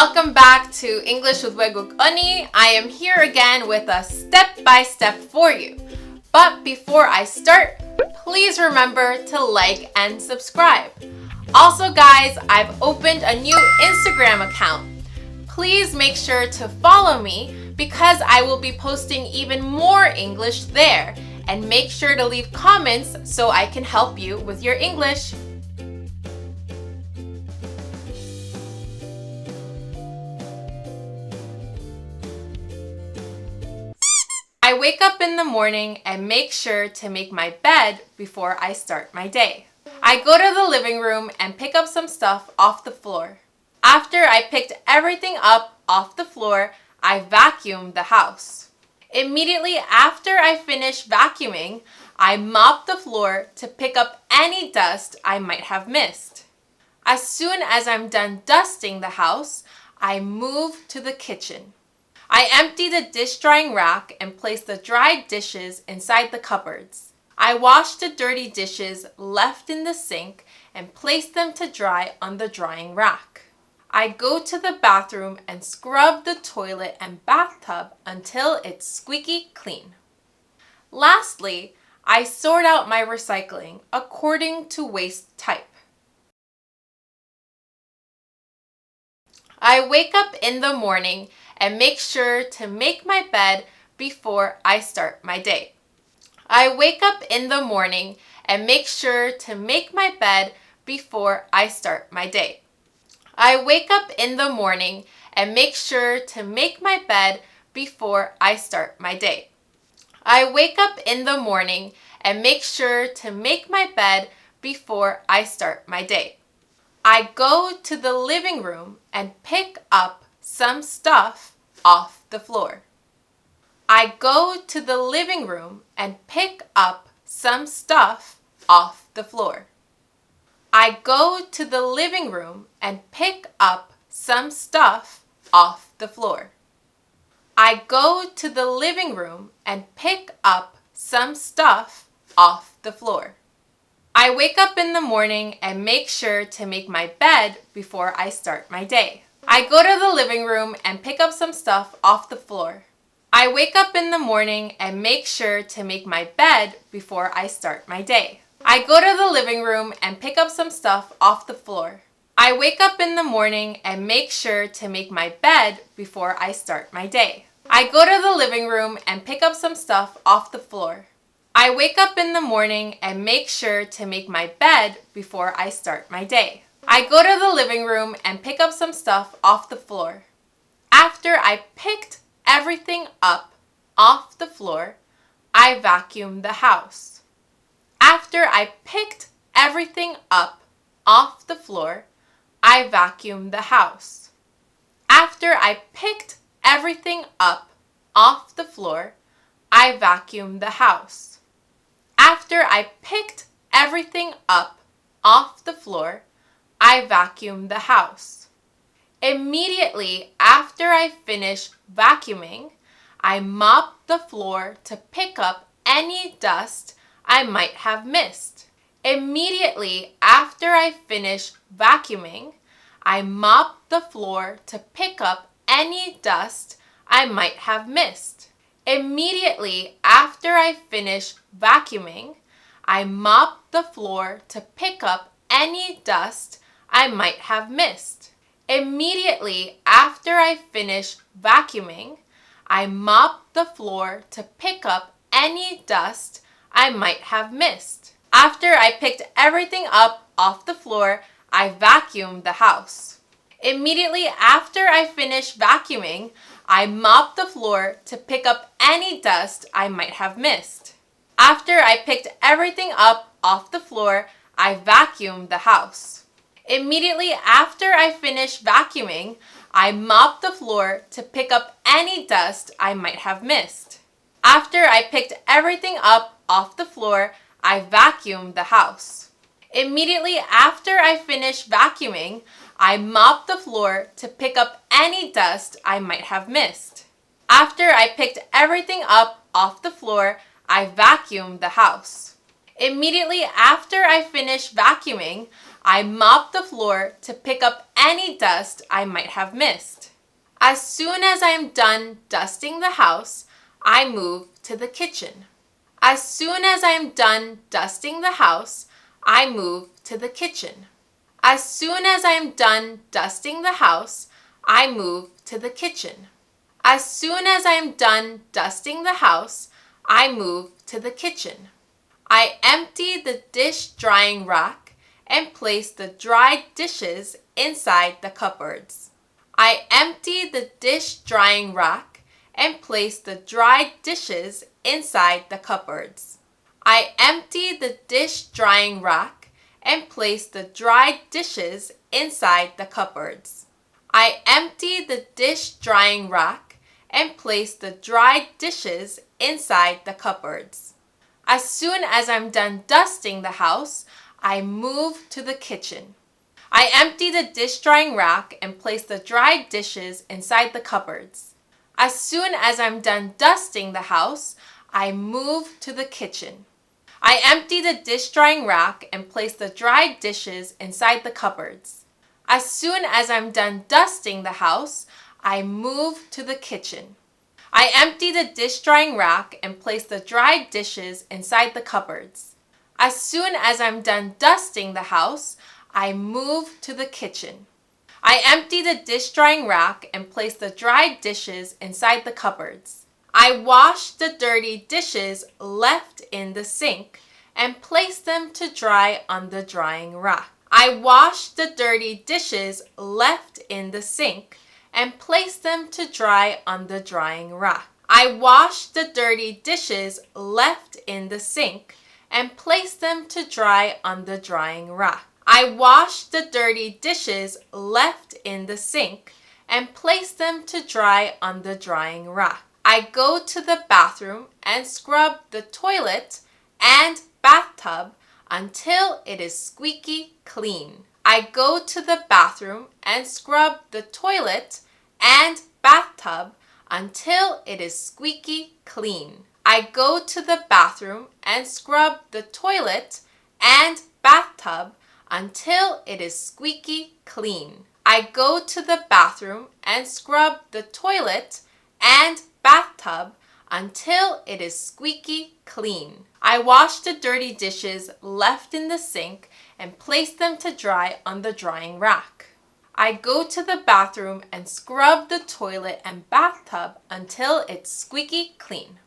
Welcome back to English with Weguk Oni. I am here again with a step-by-step for you. But before I start, please remember to like and subscribe. Also guys, I've opened a new Instagram account. Please make sure to follow me because I will be posting even more English there. And make sure to leave comments so I can help you with your English. I wake up in the morning and make sure to make my bed before I start my day. I go to the living room and pick up some stuff off the floor. After I picked everything up off the floor, I vacuum the house. Immediately after I finish vacuuming, I mop the floor to pick up any dust I might have missed. As soon as I'm done dusting the house, I move to the kitchen. I empty the dish drying rack and place the dried dishes inside the cupboards. I wash the dirty dishes left in the sink and place them to dry on the drying rack. I go to the bathroom and scrub the toilet and bathtub until it's squeaky clean. Lastly, I sort out my recycling according to waste type. I wake up in the morning and make sure to make my bed before I start my day. I wake up in the morning and make sure to make my bed before I start my day. I wake up in the morning and make sure to make my bed before I start my day. I wake up in the morning and make sure to make my bed before I start my day. I go to the living room and pick up some stuff off the floor. I go to the living room and pick up some stuff off the floor. I go to the living room and pick up some stuff off the floor. I go to the living room and pick up some stuff off the floor. I wake up in the morning and make sure to make my bed before I start my day. I go to the living room and pick up some stuff off the floor. I wake up in the morning and make sure to make my bed before I start my day. I go to the living room and pick up some stuff off the floor. I wake up in the morning and make sure to make my bed before I start my day. I go to the living room and pick up some stuff off the floor. I wake up in the morning and make sure to make my bed before I start my day. I go to the living room and pick up some stuff off the floor. After I picked everything up off the floor, I vacuum the house. After I picked everything up off the floor, I vacuum the house. After I picked everything up off the floor, I vacuum the house. After I picked everything up off the floor, I vacuum the house. Immediately after I finish vacuuming, I mop the floor to pick up any dust I might have missed. Immediately after I finish vacuuming, I mop the floor to pick up any dust I might have missed. Immediately after I finish vacuuming, I mop the floor to pick up any dust I might have missed. Immediately after I finish vacuuming, I mop the floor to pick up any dust I might have missed. After I picked everything up off the floor, I vacuum the house. Immediately after I finish vacuuming, I mop the floor to pick up any dust I might have missed. After I picked everything up off the floor, I vacuum the house. Immediately after I finish vacuuming, I mop the floor to pick up any dust I might have missed. After I picked everything up off the floor, I vacuum the house. Immediately after I finish vacuuming, I mop the floor to pick up any dust I might have missed. After I picked everything up off the floor, I vacuum the house. Immediately after I finish vacuuming, I mop the floor to pick up any dust I might have missed. As soon as I am done dusting the house, I move to the kitchen. As soon as I am done dusting the house, I move to the kitchen. As soon as I am done dusting the house, I move to the kitchen. As soon as I am done dusting the house, I move to the kitchen. I empty the dish drying rack and place the dried dishes inside the cupboards. I empty the dish drying rack and place the dried dishes inside the cupboards. I empty the dish drying rack and place the dried dishes inside the cupboards. I empty the dish drying rack and place the dried dishes inside the cupboards. As soon as I'm done dusting the house, I move to the kitchen. I empty the dish drying rack and place the dried dishes inside the cupboards. As soon as I'm done dusting the house, I move to the kitchen. I empty the dish drying rack and place the dried dishes inside the cupboards. As soon as I'm done dusting the house, I move to the kitchen. I empty the dish drying rack and place the dried dishes inside the cupboards. As soon as I'm done dusting the house, I move to the kitchen. I empty the dish drying rack and place the dried dishes inside the cupboards. I wash the dirty dishes left in the sink and place them to dry on the drying rack. I wash the dirty dishes left in the sink and place them to dry on the drying rack. I wash the dirty dishes left in the sink and place them to dry on the drying rack. I wash the dirty dishes left in the sink and place them to dry on the drying rack. I go to the bathroom and scrub the toilet and bathtub until it is squeaky clean. I go to the bathroom and scrub the toilet and bathtub until it is squeaky clean. I go to the bathroom and scrub the toilet and bathtub until it is squeaky clean. I go to the bathroom and scrub the toilet and bathtub until it is squeaky clean. I wash the dirty dishes left in the sink and place them to dry on the drying rack. I go to the bathroom and scrub the toilet and bathtub until it's squeaky clean.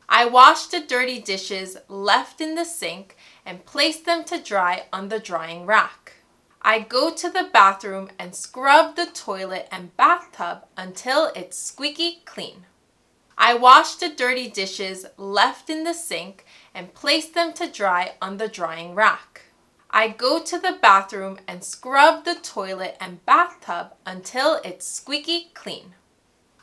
I wash the dirty dishes left in the sink and place them to dry on the drying rack. I go to the bathroom and scrub the toilet and bathtub until it's squeaky clean. I wash the dirty dishes left in the sink and place them to dry on the drying rack. I go to the bathroom and scrub the toilet and bathtub until it's squeaky clean.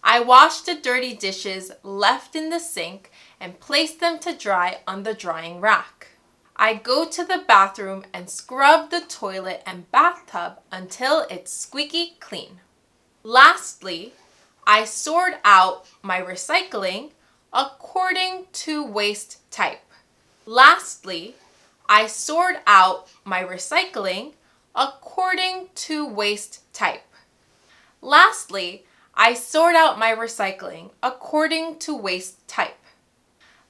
I wash the dirty dishes left in the sink and place them to dry on the drying rack. I go to the bathroom and scrub the toilet and bathtub until it's squeaky clean. Lastly, I sort out my recycling according to waste type. Lastly, I sort out my recycling according to waste type. Lastly, I sort out my recycling according to waste type.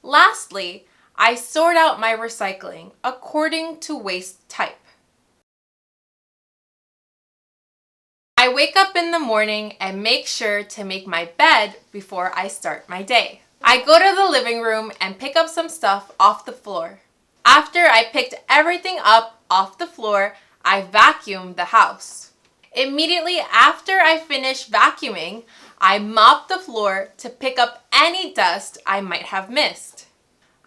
Lastly, I sort out my recycling according to waste type. I wake up in the morning and make sure to make my bed before I start my day. I go to the living room and pick up some stuff off the floor. After I picked everything up off the floor, I vacuum the house. Immediately after I finish vacuuming, I mop the floor to pick up any dust I might have missed.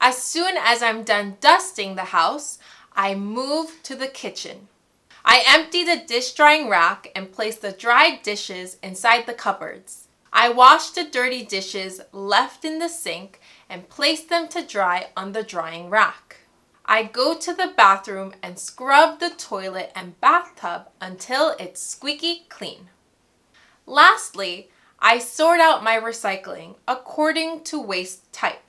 As soon as I'm done dusting the house, I move to the kitchen. I empty the dish drying rack and place the dried dishes inside the cupboards. I wash the dirty dishes left in the sink and place them to dry on the drying rack. I go to the bathroom and scrub the toilet and bathtub until it's squeaky clean. Lastly, I sort out my recycling according to waste type.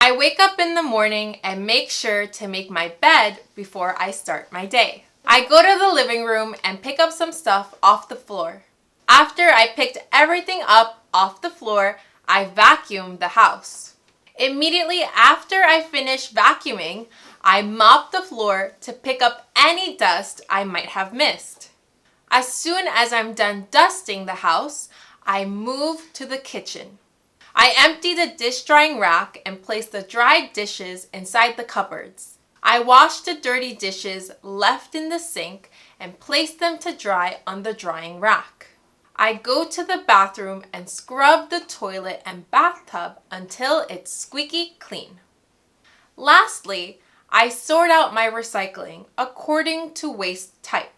I wake up in the morning and make sure to make my bed before I start my day. I go to the living room and pick up some stuff off the floor. After I picked everything up off the floor, I vacuum the house. Immediately after I finish vacuuming, I mop the floor to pick up any dust I might have missed. As soon as I'm done dusting the house, I move to the kitchen. I empty the dish drying rack and place the dried dishes inside the cupboards. I wash the dirty dishes left in the sink and place them to dry on the drying rack. I go to the bathroom and scrub the toilet and bathtub until it's squeaky clean. Lastly, I sort out my recycling according to waste type.